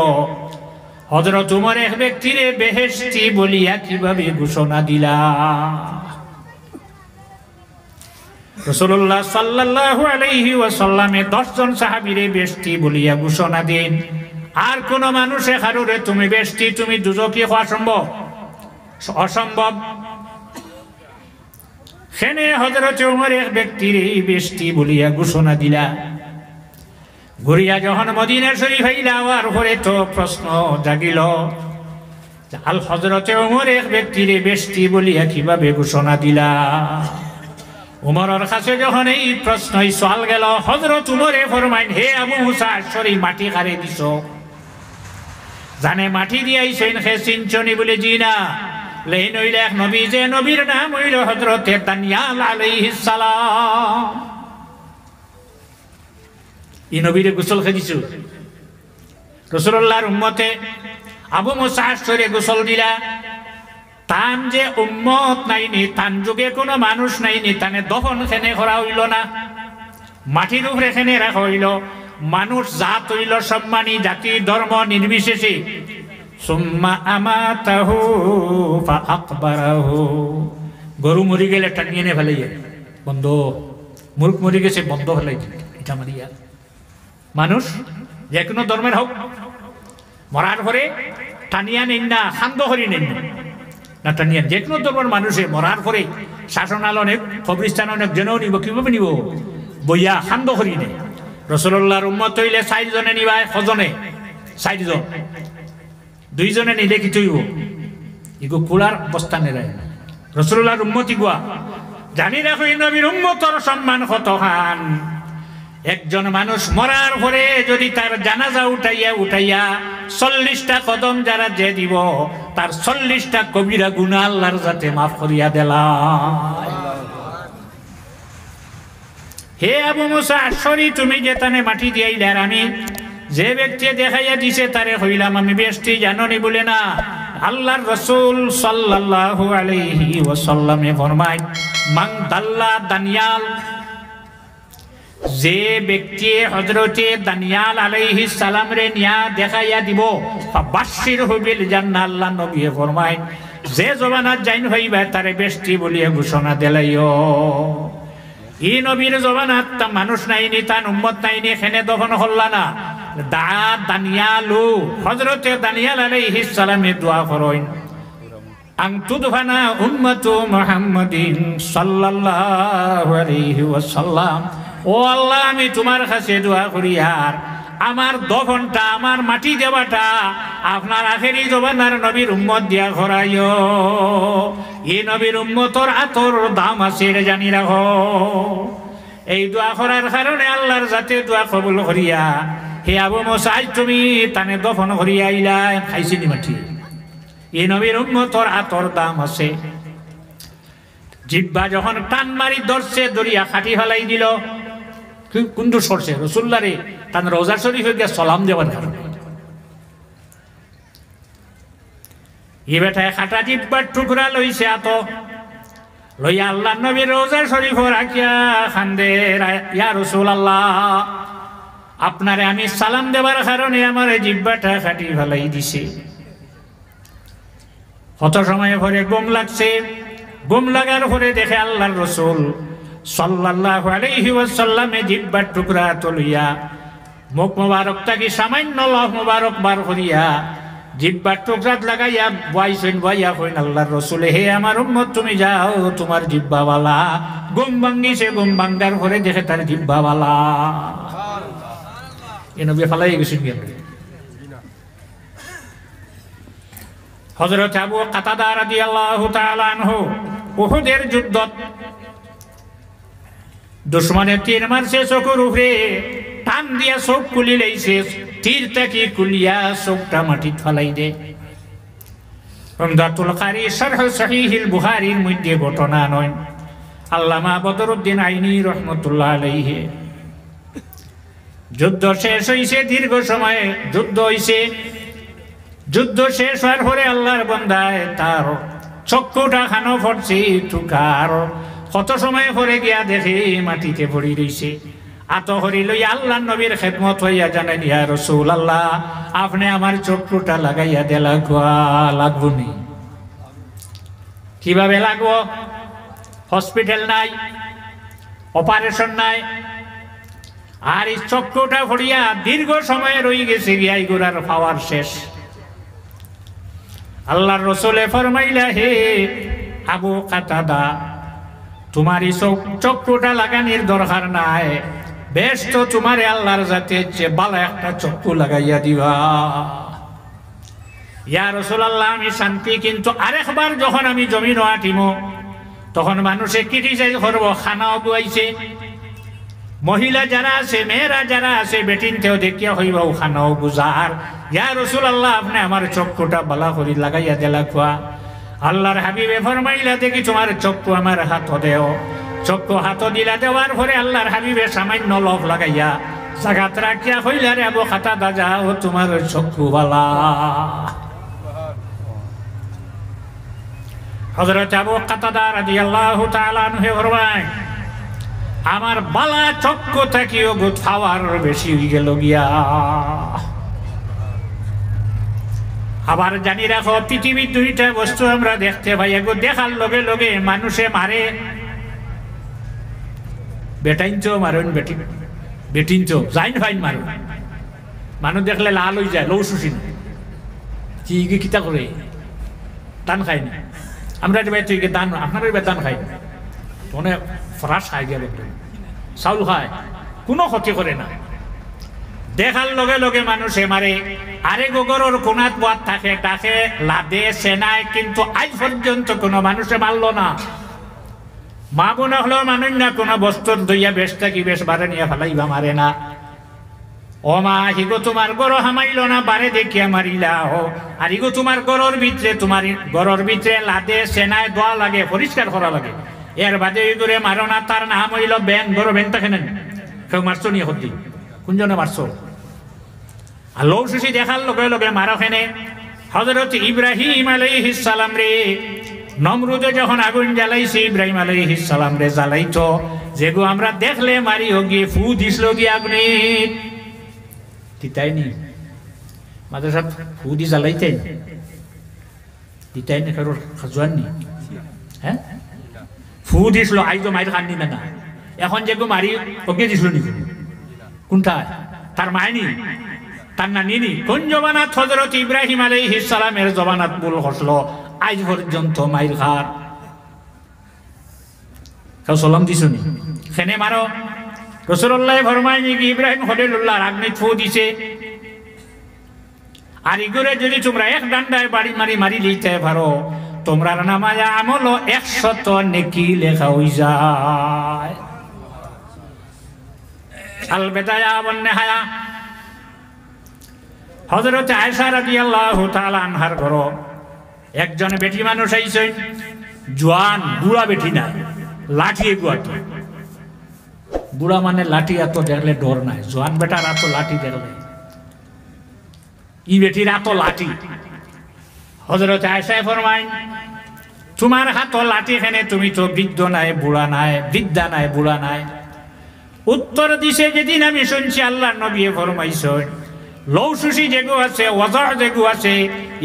হযরত উমর এক ব্যক্তিরে বেহেশতি বলিয়া কিভাবে ঘোষণা দিলা। রাসূলুল্লাহ সাল্লাল্লাহু আলাইহি ওয়াসাল্লামে 10 জন সাহাবীরে বেহেশতি বলিয়া ঘোষণা দেন। আর কোন মানুষে কারুরে তুমি বেহেশতি, তুমি দুজকি হওয়া অসম্ভব। সেনে হযরত উমর এক ব্যক্তিরে বেহেশতি বলিয়া ঘোষণা দিলা। ঘুরিয়া যখন মদিনা শরীফ আইলা, আর ঘরে তো প্রশ্ন জাগিল, আল হযরতে উমর এক ব্যক্তিরে বেহেশতি বলিয়া কিভাবে ঘোষণা দিলা। উমরের কাছে যখন এই প্রশ্ন সওয়াল গেল, হযরত উমরে ফরমাইন, হে আবু মুসা আশআরী, মাটি কারে দিছো? জানে মাটি দিয়াইছেন, হে চিনচনি বলে জি না। লেন হইল এক নবী, যে নবীর নাম হইল হযরতে দানিয়াল আলাইহিস সালাম। এই নবীরে গোসল খেয়েছো। রাসূলুল্লাহর উম্মতে আবু মুসা আশআরী গোসল দিলা। তান যে উম্মত নাইনি, তান যুগে কোনো মানুষ নাইনি, তানে দফন খেনে করা হইল না, মাটির উপরে খেনে রাখা হইল। মানুষ জাত হইল সম্মানী, জাতি ধর্ম নির্বিশেষে। সুম্মা আমাতাহু ফাআকবারাহু। গরু মরি গেলে টানিয়ে নে ফেলাই বন্ধ, মুরগ মরি গেছে বন্ধ ফেলাই এটা মারিয়া। মানুষ যে কোনো ধর্মের হোক, মরার পরে টানিয়া নেন না, খান্দ করি নেন না, টানিয়া যে কোনো ধর্মের মানুষে মরার পরে শাসনাল অনেক, কবরস্থান অনেক জনেও নিব। কিভাবে নিব? বইয়া খান্দ করি নেই। রাসূলুল্লাহর উম্মত হইলে 4 জনে নিবা, কজনে? 4 জন। 2 জনে নিলে কি চইব? ইগো কুলার বস্তা নেরাই। রাসূলুল্লাহর উম্মত ইগুয়া জানি রাখো, এই নবীর উম্মতর সম্মান কতখান। একজন মানুষ মরার পরে যদি তার জানাজা উঠাইয়া 40টা কদম যারা যে দিব, তার 40টা কবিরা গুনাহ আল্লাহর যাতে মাফ করিয়া দিলা। হে আবু মুসা আশআরী, তুমি যে তানে মাটি দিয়াইলে, আর আমি যে ব্যক্তি দেখাইয়া দিছে তারে হইলাম আমি বেহেশতি, জাননি বলে না। আল্লাহর রাসূল সাল্লাল্লাহু আলাইহি ওয়াসাল্লামে ফরমায়, মান দাল্লা দানিয়াল, যে ব্যক্তি হযরতে দানিয়াল আলাইহিস সালাম রে নিয়া দেখাইয়া দিব, ফাবাশশিরহু বিল জান্নাহ। আল্লাহ নবী ফরমায়, যে জবানাত জাইন হইবা তারে বেহেশতি বলিয়া ঘোষণা দিলাইও। এই নবীর জবানাত তা মানুষ নাইনি, তার উম্মত নাইনি, এখানে দফন হল্লা না। দানিয়ালু, হযরতে দানিয়াল আলাইহিস সালামে দোয়া করেন, আন তুদফানা উম্মতু মুহাম্মাদিন সাল্লাল্লাহু আলাইহি ওয়াসাল্লাম। ও আল্লাহ, আমি তোমার কাছে দোয়া করি, আর আমার দফনটা, আমার মাটি দেওয়াটা আপনার আখেরি জবানার নবীর উম্মত দিয়া করাইও। এই নবীর উম্মতর আতর দাম আছে, এটা জানি রাখো। এই দোয়া করার কারণে আল্লাহর যাতে দোয়া কবুল করিয়া, হে আবু মুসা তুমি তানে দফন করিয়া আইলা, খাইছিনি মাটি। এই নবীর উম্মতর আতর দাম আছে। জিহ্বা যখন টান মারি ধরছে, দরিয়া খাটি ফেলাই দিল। কিন্তু সরছে রাসূলুল্লাহ রে তান রওজা শরীফে গিয়ে সালাম দেওয়ার কারণে। এই বেটায় খাটা জিহ্বার টুকরা লইছে, আত লইয়া আল্লাহ নবীর রওজা শরীফ রাখিয়া খান্দে, ইয়া রাসূলুল্লাহ, আপনারে আমি সালাম দেবার কারণে আমার জিহ্বাটা খাটি ফেলাই দিছে। কত সময় পরে ঘুম লাগছে, ঘুম লাগার পরে দেখে আল্লাহর রাসূল সাল্লাল্লাহু আলাইহি ওয়াসাল্লামে জিহ্বার টুকরা তুলিয়া মুখ মোবারকটা কি সামান্য লহ মোবারক বার করিয়া জিহ্বার টুকরাত লাগাইয়া বয়াইছেন, বয়া কইন আল্লাহর রাসূল, হে আমার উম্মত তুমি যাও, তোমার জিহ্বাওয়ালা ঘুম ভাঙ্গিছে, ঘুম ভাঙ্গার পরে দেখে তার জিহ্বাওয়ালা এ নবী ফালাই গেছেন গিয়ে। হযরত আবু কাতাদা রাদিয়াল্লাহু তাআলা আনহু উহুদের যুদ্ধত দুশমনের তীর মারছে চোখের উপরে, টান দিয়া চোখ খুলি লাইছে, তীরটাকে কুলিয়া চোখটা মাটিত ফেলাই দে। উমদাতুল কারি শরহ সহিহুল বুখারীর মধ্যে ঘটনা নয়, আল্লামা বদরুদ্দিন আইনি রাহমাতুল্লাহ আলাইহি যুদ্ধ শেষ হইছে, দীর্ঘ সময়ে যুদ্ধ হইছে। যুদ্ধ শেষ হওয়ার পরে আল্লাহর বান্দায় তার চক্ষুটা খানো পড়ছে টুকার, কত সময় পরে গিয়া দেখে মাটিতে পড়ি রইছে। আতহরি লই আল্লাহ নবীর খেদমত হইয়া জানেন, ইয়া রাসূলুল্লাহ আপনি আমার চক্ষুটা লাগাইয়া দেলা লাগবো নি? কিভাবে লাগবো? হসপিটাল নাই, অপারেশন নাই, আর এই চক্ষুটা পড়িয়া দীর্ঘ সময় রয়ে গেছে গিয়া এগুলার পাওয়ার শেষ। আল্লাহর রাসূলে ফরমাইলা, হে আবু কাতাদা তোমার এই চক্ষুটা লাগানোর দরকার নাই, বেশ তো তোমারে আল্লাহর জাতে যে ভালো একটা চক্ষু লাগাইয়া দিবা। ইয়া রাসূলুল্লাহ আমি শান্তি, কিন্তু আরেকবার যখন আমি জমিন আটিম তখন মানুষে ক্রিটিসাইজ করবো, খানাও বুয়াইছে, মহিলা যারা আছে, মেয়েরা যারা আছে, বেটিনতেও দেখিয়া হইব খানাও বুঝার। ইয়া রাসূলুল্লাহ আপনি আমার চক্ষুটা বালা করি লাগাইয়া দেলা খোয়া। আল্লাহর হাবিবে ফরমাইলা, দেখি তোমার চক্ষু আমার হাত দেও। চক্ষু হাত দিলা, দেওয়ার পরে আল্লাহর হাবিবে সামান্য লভ লাগাইয়া জাগাত রাখিয়া হইলা, রে আবু কাতাদা যাও তোমার চক্ষু বালা। হযরত আবু কাতাদা রাদিয়াল্লাহু তাআলা আনহু ফরমায়, আমার বালা চক্ষু থাকিও গুদ খাওয়ার বেশি হয়ে গেল গিয়া। আবার জানি রাখো, পৃথিবীর দুইটা বস্তু আমরা দেখতে পাই, এগো দেখার লগে লগে মানুষে মারে, বেটাইনচো মারেন, বেটিনচো যাইন ফাইন মারো। মানুষ দেখলে লাল হয়ে যায়, লৌ শুষিন কি কিতা করে দান খাই না। আমরা তুই দান, আপনার দান খাই মনে ফরাস খাই গেল, চাউল খায়, কোনো ক্ষতি করে না। দেখার লগে লগে মানুষে মারে। আরে গোগরের কোনাত বাদ থাকে, তাকে লাদে সেনায়, কিন্তু আজ পর্যন্ত কোনো মানুষে মারল না। মা বোন হলেও মানুষ না, কোনো বস্তুর দইয়া বেশ থাকি বেশ বারে নিয়ে ফেলাইবা, মারে না। ও মা হিগো তোমার গরো হামাইল না, বারে দেখিয়া মারিলা। ও আর হিগো তোমার গরর ভিতরে, তোমার গরর ভিতরে লাদে সেনায় দোয়া লাগে, পরিষ্কার করা লাগে, এর বাদে ইগুরে মারো না। তার নাম হইল ব্যাং, বড় ব্যাংটা খেলেন কেউ মারছো নিয়ে হতি, কোনজনে মারছো? আর লৌ সুশি দেখার লগে লগে মারো খেনে। হযরত ইব্রাহিম আলাইহিস সালাম রে নমরুদে যখন আগুন জ্বালাইছে, ইব্রাহিম আলাইহিস সালাম রে জ্বালাইতো, যেগু আমরা দেখলে মারি গিয়ে ফু দিছিল গিয়ে আগুনে, দিতাইনি মাঝে সব ফু দি জ্বালাইতেন, দিতাইনি কারোর খাজুয়াননি, হ্যাঁ ফু দিছিল। আইতো মায়ের কান্দি না, এখন যেগু মারি ওকে দিছিল নি? কোনটা? তার মায়নি, তার নানিনি? কোন জবানাত? হযরত ইব্রাহিম আলাইহিস সালামের জবানাত ভুল হসলো, আজ পর্যন্ত মাইর খার কেউ সালাম দিছ নি? খেনে মারো। রাসূলুল্লাহ ফরমায়নি কি ইব্রাহিম খলিলুল্লাহ আগ্নি ফু দিছে, আর ইগুরে যদি তোমরা এক ডান্ডায় বাড়ি মারি মারি লইতে পারো, তোমরা নামাজ আমল 100 নেকি লেখা হই যায়। আল বেদায়া ওয়ান নিহায়া। হযরত আয়েশা রাদিয়াল্লাহু তাআলা আনহার ঘর একজন বেটি মানুষ আইছেন, জওয়ান, বুড়া বেটি না, লাঠি এগুয়াটি। বুড়া মানে লাঠি এত দেখলে ডর নাই, জওয়ান বেটার এত লাঠি দেখলে, ই বেটির এত লাঠি। হযরত আয়েশা ফরমায়, তোমার হাত লাঠি খেনে, তুমি তো বৃদ্ধ নাই, বুড়া নাই, বৃদ্ধা নাই, বুড়া নাই। উত্তর দিছে, যেদিন আমি শুনছি আল্লাহ নবী ফরমাইছেন, লৌসুসি যেগু আছে, ওয়াজা যেগু আছে,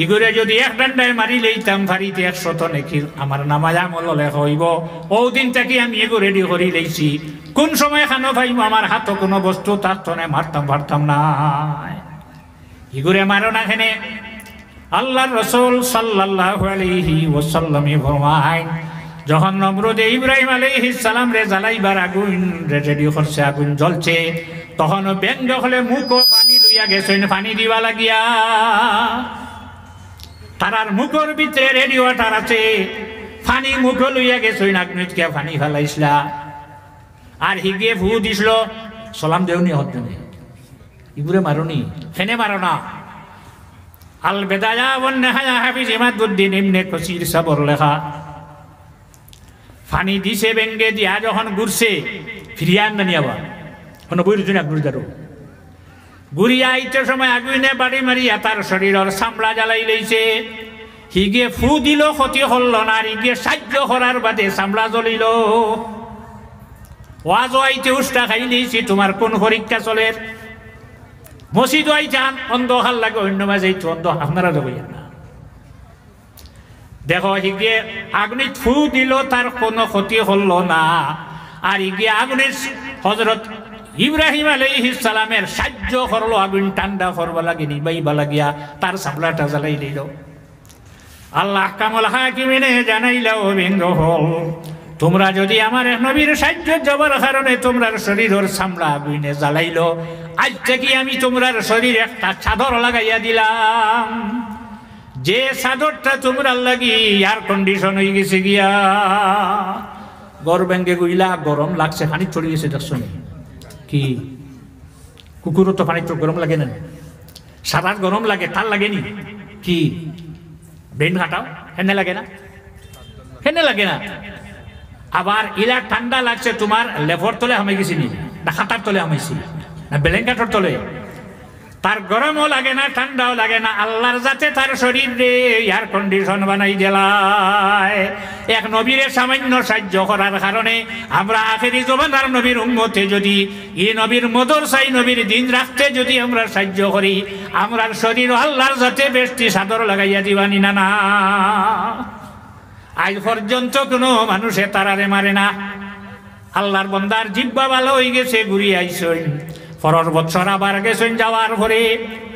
ইগুরে যদি এক ডান্ডায় মারি লইতাম ফারিতে 100 নেকির আমার নামাজ আমল লেখা হইব। ও দিন থেকে আমি এগো রেডি করি লইছি, কোন সময় খানো পাইব আমার হাতও কোনো বস্তু তার তনে মারতাম পারতাম না। ইগুরে মারো না খেনে আল্লাহর রাসূল সাল্লাল্লাহু আলাইহি ওয়াসাল্লাম ফরমায়, যখন নমরুদে ইব্রাহিম আলাইহিস সালাম রে জ্বালাইবার আগুন রেডি করছে, আগুন জ্বলছে, তখন ব্যঙ্গ হলে মুখ পানি লইয়া গেছেন পানি দিবা লাগিয়া। তারার মুখের ভিতরে রেডি ওয়াটার আছে, পানি মুখ লইয়া গেছেন, আগুনকে পানি ফেলাইছিলা আর হিগে ফু দিছিল। সালাম দেওনি হতে ইগুরে মারুনি, ফেনে মারো না। আল বেদায়া ওয়ান নিহায়া হাফিজ ইমাদউদ্দিন ইবনে কাসির সাবর লেখা, পানি দিছে বেঙ্গে দিয়া যখন ঘুরছে ফিরিয়ান না নিয়াবা কোনো বইরুজুন আগুন দারু ঘুরিয়া আইতে সময় আগুনে বাড়ি মারিয়া তার শরীরের চামড়া জ্বালাই লইছে। হিগে ফু দিল ক্ষতি হল না, আর হিগে সাহায্য করার বাদে চামড়া জ্বলিল। ওয়াজ আইতে উষ্টা খাই লইছি, তোমার কোন পরীক্ষা চলে? মসজিদ আইতান অন্ধকার লাগে, অন্য মাঝে অন্ধ আপনারা যাবেন না। দেখো হিগে আগুনে ফু দিল, তার কোনো ক্ষতি হল না, আর হিগে আগুনের হযরত ইব্রাহিম আলাইহিস সালামের সাহায্য করলো, আগুন ঠান্ডা করবা লাগে নিবাইবা লাগিয়া তার চামড়াটা জ্বালাই দিল। আল্লাহ কামল হাকিমিনে জানাইলা, ও ব্যঙ্গ হল, তোমরা যদি আমার নবীর সাহায্য যাবার কারণে তোমরার শরীরের চামড়া আগুনে জ্বালাইলো, আজ থেকে আমি তোমরার শরীরে একটা চাদর লাগাইয়া দিলাম, যে চাদরটা তোমরার লাগি এয়ার কন্ডিশন হয়ে গেছে গিয়া। গর ব্যাঙ্গে গইলা গরম লাগছে, পানি চড়ে গেছে, দেখছো কি? কুকুরও তো পানি চড় গরম লাগে না, সারাত গরম লাগে, তার লাগেনি কি? ব্রেন খাটাও, হেনে লাগে না? হেনে লাগে না। আবার ইলা ঠান্ডা লাগছে, তোমার লেফর তলে হামাই গেছি নি না খাটার তলে হামাইছি না ব্ল্যাঙ্কেটের তলে? তার গরমও লাগে না, ঠান্ডাও লাগে না। আল্লাহর যাতে তার শরীর রে এয়ার কন্ডিশন বানাই দিলায়। এক নবীর সামান্য সাহায্য করার কারণে আমরা আখেরি জমানার নবীর উম্মতে যদি এই নবীর মদরসাই নবীর দিন রাখতে যদি আমরা সাহায্য করি, আমরার শরীর আল্লাহর যাতে বেশি চাদর লাগাইয়া দিবানি না। না, আজ পর্যন্ত কোনো মানুষে তারারে মারে না। আল্লাহর বন্দার জিব্বা ভালো হয়ে গেছে, ঘুরিয়ে আইসই পরের বছর আবার গেছেন, যাওয়ার পরে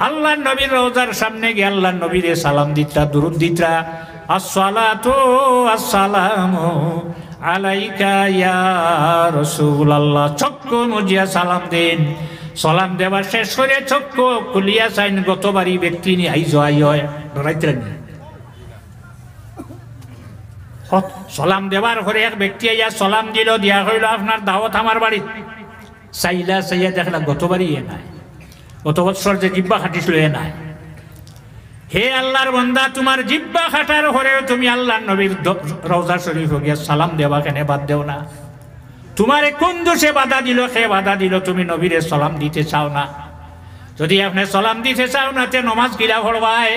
আল্লাহ নবীর রওজার সামনে গিয়ে আল্লাহ নবীরে সালাম দিতা, দুরুদ দিতা, আসসালাতু আসসালামু আলাইকা ইয়া রাসূলুল্লাহ। চক্ক মজিয়া সালাম দেন। সালাম দেওয়ার শেষ করে চক্ক খুলিয়া চাইন, গতবারই ব্যক্তি নি আইজ আই ডরাইতেন। সালাম দেওয়ার পরে এক ব্যক্তি আইয়া সালাম দিল, দিয়া হইল আপনার দাওয়াত আমার বাড়ি। চাইলা চাইয়া দেখলা গতবারই এ নাই, গত বছর যে জিব্বা খাটিছিল এ নাই। হে আল্লাহর বান্দা, তোমার জিব্বা খাটার পরে তুমি আল্লাহ নবীর রওজা শরীফ গিয়া সালাম দেওয়া কেন বাদ দেও না? তোমারে কোন দোষে বাধা দিল? সে বাধা দিল তুমি নবীরে সালাম দিতে চাও না। যদি আপনি সালাম দিতে চাও না, তে নমাজ কিলা পড়বায়?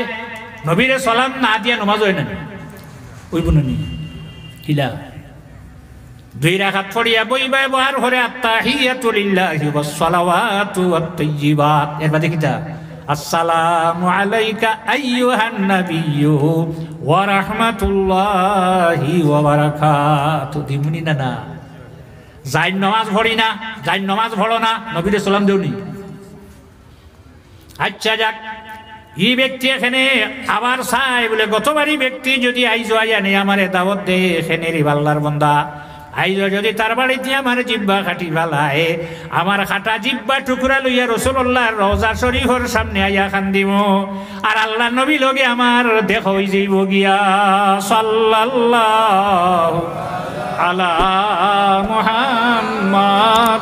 নবীরে সালাম না দিয়া নমাজ হয় না, ওই বুনি কিলা? 2 রাকাত পড়িয়া বইবাই বহার হরে আত্তাহিয়াতু লিল্লাহি ওয়াস সালাওয়াতু ওয়াত তাইয়্যিবাত। এর বাদে কিটা? আসসালামু আলাইকা আইয়ুহান নাবিয়্যু ওয়া রাহমাতুল্লাহি ওয়া বারাকাতু। দিমুনি না না, যাই নামাজ পড়ি না, যাই নামাজ পড়ো না, নবীরে সালাম দেওনি। আচ্ছা যাক, এই ব্যক্তি এখানে আবার চাই বলে গতবারই ব্যক্তি যদি আইজ আইয়া নেই আমারে দাওয়াত দে, এখানে রে আল্লাহর বান্দা আইজ যদি তার বাড়িতে আমার জিব্বা খাটি ফেলায়, আমার খাটা জিব্বা টুকরা লইয়া রাসূলুল্লাহর রওজা শরীফের সামনে আইয়া খান দিব, আর আল্লাহ নবী লগে আমার দেখা হই যাইব গিয়া। সাল্লাল্লাহু আলা মুহাম্মদ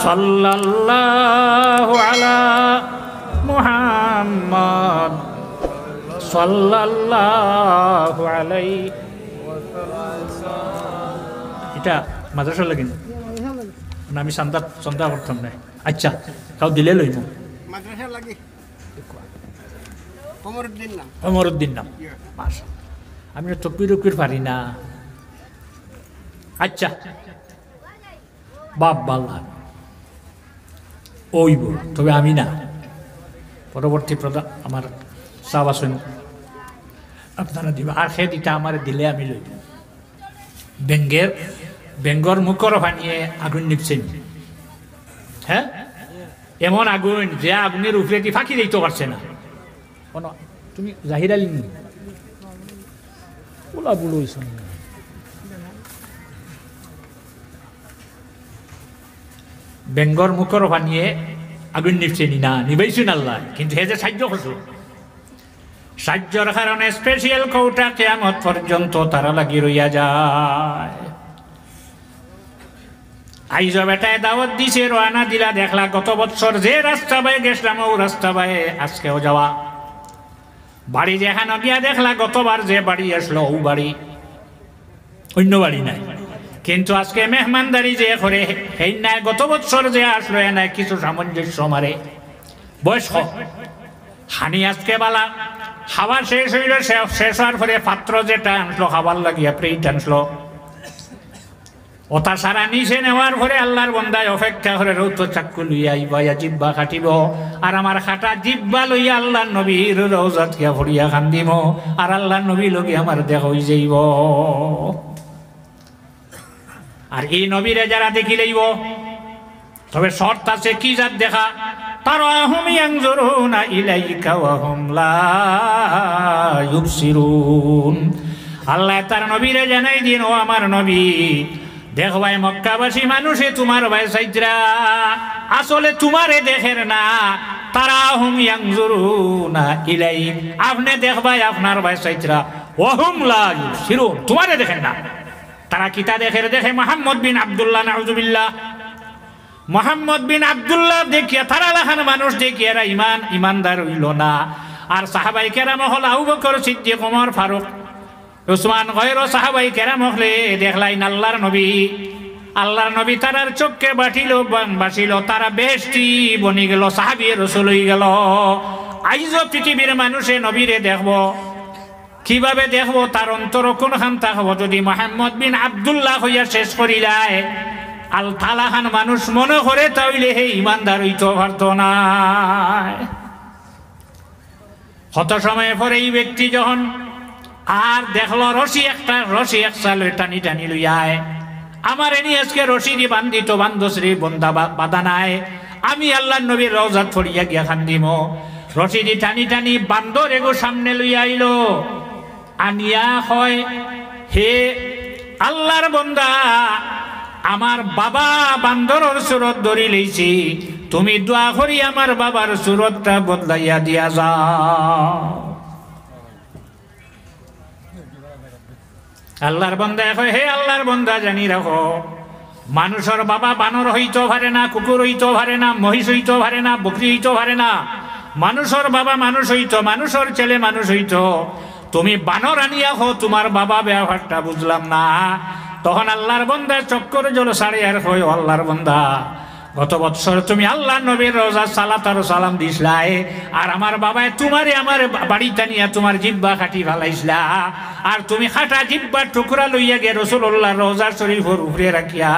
সাল্লাল্লাহু আলা মুহাম্মদ সাল্লাল্লাহু আলাইহি। এটা মাদ্রাসা লাগে না, আমি সন্ধ্যা করতাম না। আচ্ছা, কাউ দিলে লইব মাদ্রাসা লাগে। অমরউদ্দিন নাম, আমি তকবির পারি না। আচ্ছা, বাপ বাল্লা ওইব, তবে আমি না। পরবর্তী প্রধান আমার সাব আসেন, আপনারা দিবা। আর সে দিটা আমার দিলে আমি লইব। বেঙ্গর মুখর বানিয়ে আগুন নিপছেন, হ্যাঁ, এমন আগুন যে আগুনের উপরে দিয়ে ফাঁকি দিতে পারছে না। তুমি জাহির আলী বলা বলো, বেঙ্গর মুখর বানিয়ে আগুন নিপছেনি না, নিবেছেন আল্লাহ, কিন্তু হে যে সাহায্য করছো, সাহায্যর কারণে স্পেশাল কৌটা কিয়ামত পর্যন্ত তারা লাগি রইয়া যায়। আইজ বেটায় দাওয়াত দিছে, রওনা দিলা, দেখলা গত বছর যে রাস্তা বাই গেছিলাম ও রাস্তা বাই আজকেও যাওয়া। বাড়ি যেখানে গিয়া দেখলা গতবার যে বাড়ি আসলো ও বাড়ি, অন্য বাড়ি নাই। কিন্তু আজকে মেহমানদারি যে করে এই নাই, গত বছর যে আসলো এ নাই, কিছু সামঞ্জস্য মারে বয়স হানি। আজকে বালা খাবার শেষ হইল, শেষ হওয়ার পরে পাত্র যেটা আনলো খাবার লাগিয়া প্লেট আনলো, ওটা সারা নিচে নেওয়ার পরে আল্লাহর বন্দায় অপেক্ষা করে রৌত চাক্কু লইয়া আইবা, জিব্বা কাটিব, আর আমার খাটা জিব্বা লইয়া আল্লাহ নবীর রওজাত গিয়া ভরিয়া খান্দিম, আর আল্লাহ নবী লগে আমার দেখা হই যাইব। আর এই নবীরে যারা দেখি লইব, তবে শর্ত আছে, কি জাত দেখা? তারাহুম ইয়ানজুরুনা ইলাইকা ওয়া হুম লা ইউবসিরুন। আল্লাহ তার নবীরে জানাই দিন, ও আমার নবী, দেখবাই মক্কাবাসী মানুষে তোমার ভাই সাইজরা আসলে তোমারে দেখের না। তারাহুম ইয়ানজুরুনা ইলাইক, আপনি দেখবাই আপনার ভাই সাইজরা, ওয়া হুম লা ইউবসিরুন, তোমারে দেখেন না। তারা কিতা দেখে মোহাম্মদ বিন আব্দুল্লাহ, নাউজুবিল্লাহ, মোহাম্মদ বিন আব্দুল্লাহ দেখিয়া তারা লাখান মানুষ দেখিয়া এরা ইমানদার হইল না। আর সাহাবাই কেরাম হল আবু বকর সিদ্দিক, ওমর ফারুক, উসমান, গয়র সাহাবাই কেরাম হলে দেখলাইন আল্লাহর নবী তারার চোখকে বাসিল, তারা বেহেশতি বনি গেল, সাহাবী রাসূল হই গেল। আইজ পৃথিবীর মানুষে নবীরে দেখব, কিভাবে দেখবো? তার অন্তর কোনখান থাকবো? যদি মোহাম্মদ বিন আব্দুল্লাহ হইয়া শেষ করিলায় আল তালাখান মানুষ মনে করে, তাইলে হে ইমানদার হইতে পারত না। কত সময় পরে এই ব্যক্তি যখন আর দেখলো রশি এক সাল টানি টানি লইয়ায়, আমার এনি আজকে রশি দি বান্ধিত বান্ধশ্রী বন্ধা বাধা নাই, আমি আল্লাহ নবীর রওজাত ফড়িয়া গিয়া খান্দিম। রশি দি টানি টানি বান্দর এগো সামনে লইয়া আইলো, আনিয়া হয়, হে আল্লাহর বন্দা, আমার বাবা বান্দরের সুরত ধরি লইছি, তুমি দোয়া করি আমার বাবার সুরতটা বদলাইয়া দিয়া যাও। আল্লাহর বন্দা কয়, হে আল্লাহর বন্দা, জানি রাখো, মানুষের বাবা বানর হইতে পারে না, কুকুর হইতে পারে না, মহিষ হইতে পারে না, বকরি হইতে পারে না। মানুষের বাবা মানুষ হইতো, মানুষের ছেলে মানুষ হইতো, তুমি বানর আনিয়া হো, তোমার বাবা ব্যবহারটা বুঝলাম না। তখন আল্লাহর বন্দা চক্কর জল সাড়ে আর হয়, আল্লাহর বন্দা, গত বৎসর তুমি আল্লাহ নবীর রোজা সালাত আর সালাম দিসলাই, আর আমার বাবায় তোমারে আমার বাড়িটা নিয়ে তোমার জিব্বা কাটি ফেলাইছিলা, আর তুমি খাটা জিব্বার টুকরা লইয়া গে রাসূলুল্লাহ রোজা শরীফের উপরে রাখিয়া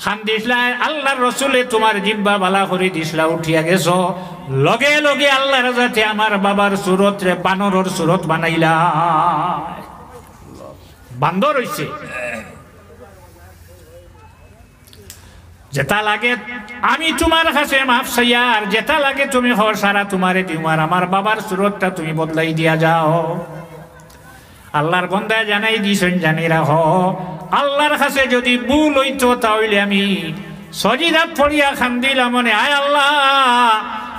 খান দিসলাই, আল্লাহর রসুলে তোমার জিব্বা বালা করে দিসলা, উঠিয়া গেছো, লগে লগে আল্লাহ রাজাতে আমার বাবার সুরত রে বানরের সুরত বানাইলা, বান্দর হইছে। যেটা লাগে আমি তোমার কাছে মাফ চাইয়া, আর যেটা লাগে তুমি হর সারা তোমারে দিমার, আমার বাবার সুরতটা তুমি বদলাই দিয়া যাও। আল্লাহর বন্দা জানাই দিছেন, জানি রাখো, আল্লাহর কাছে যদি ভুল হইতো তাহলে আমি সজিদাত পড়িয়া খান্দিলাম, মনে আয় আল্লাহ,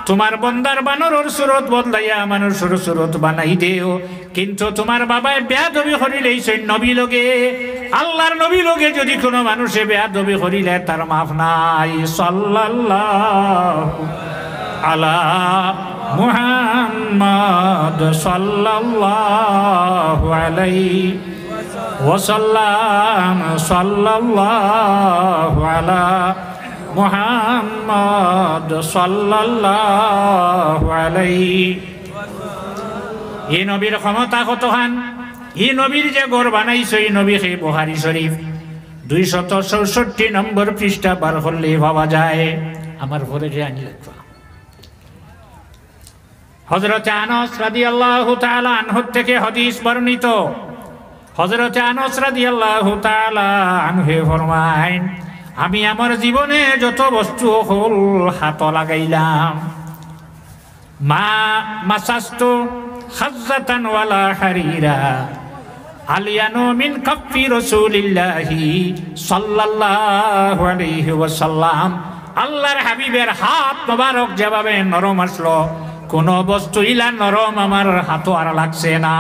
তোমার বন্দার বানরের সুরত বদলাইয়া মানুষের সুরত বানাই দেও। কিন্তু তোমার বাবায় বেয়াদবি করিলেইছেন নবী লগে, আল্লাহর নবী লগে যদি কোনো মানুষে বেয়াদবি করিলে তার মাফ নাই। সাল্লাল্লাহু আলা মুহাম্মদ সাল্লাল্লাহু আলাইহি ওয়াসাল্লাম, সাল্লাল্লাহু আলা মুহাম্মদ সাল্লাল্লাহু আলাইহি। এই নবীর ক্ষমতা কতখান, এই নবীর যে ঘর বানাইছে, এই নবী সেই বুখারী শরীফ 264 নম্বর পৃষ্ঠা বার করলে পাওয়া যায়। আমার ঘরে যে আনি লাগবা। হযরত আনাস রাদিয়াল্লাহু তাআলা আনহু থেকে হাদিস বর্ণিত, হযরত আনাস রাদিয়াল্লাহু তাআলা আনহু ফরমায়, আমি আমার জীবনে যত বস্তু হল হাত লাগাইলাম, মা মাসাস্তু খাজ্জাতান ওয়ালা হারিরা আলিয়ানু মিন কাফি রাসূলিল্লাহি সাল্লাল্লাহু আলাইহি ওয়াসাল্লাম। আল্লাহর হাবিবের হাত মোবারক যেভাবে নরম আসলো, কোন বস্তু ইলা নরম আমার হাতও আর লাগছে না।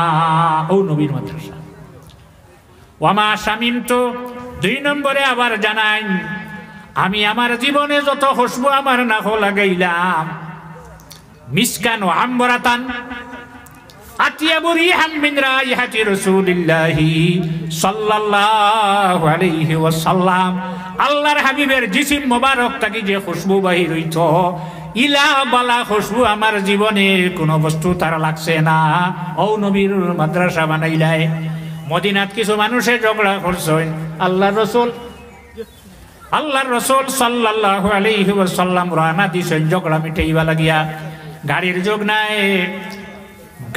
ও নবীর মাদ্রাসা। ওয়ামা শামিমতু, 2 নম্বরে আবার জানাই, আমি আমার জীবনে যত খুশবু আমার নাক লাগাইলাম, মিসকান ও আম্বরাতান আতিয়াবু রিহাম মিন রাইহাতি রাসূলিল্লাহি সাল্লাল্লাহু আলাইহি ওয়াসাল্লাম। আল্লাহর হাবিবের জিসিম মোবারক থেকে যে খুশবু বাহির হইত, ইলা বালা খুশবু আমার জীবনে কোনো বস্তু তার লাগছে না। ও নবীর মাদ্রাসা বানাইলাই। মদিনাত কিছু মানুষে ঝগড়া করছেন, আল্লাহর রাসূল সাল্লাল্লাহু আলাইহি ওয়াসাল্লাম রওনা দিছেন ঝগড়া মিটাইবা লাগিয়া। গাড়ির যোগ নাই,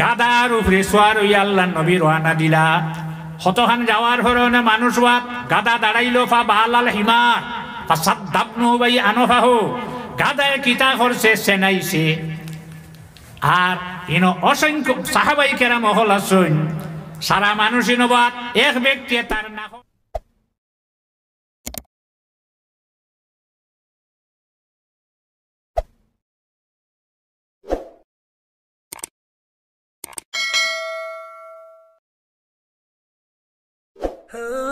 গাদার উপরে সোয়ার হইয়া আল্লাহ নবী রওনা দিলা। হতখান যাওয়ার হরনে মানুষ ওয়াত গাদা দাঁড়াইলো, ফা বালাল হিমার ফাসাদ্দাবনু বাই আনফাহু, গাদায় কিতা করছে সেনাইছে। আর ইনো অসংখ্য সাহাবাই কেরাম হল আছেন, সারা মানুষ ইনবাদ এক ব্যক্তি তার না Oh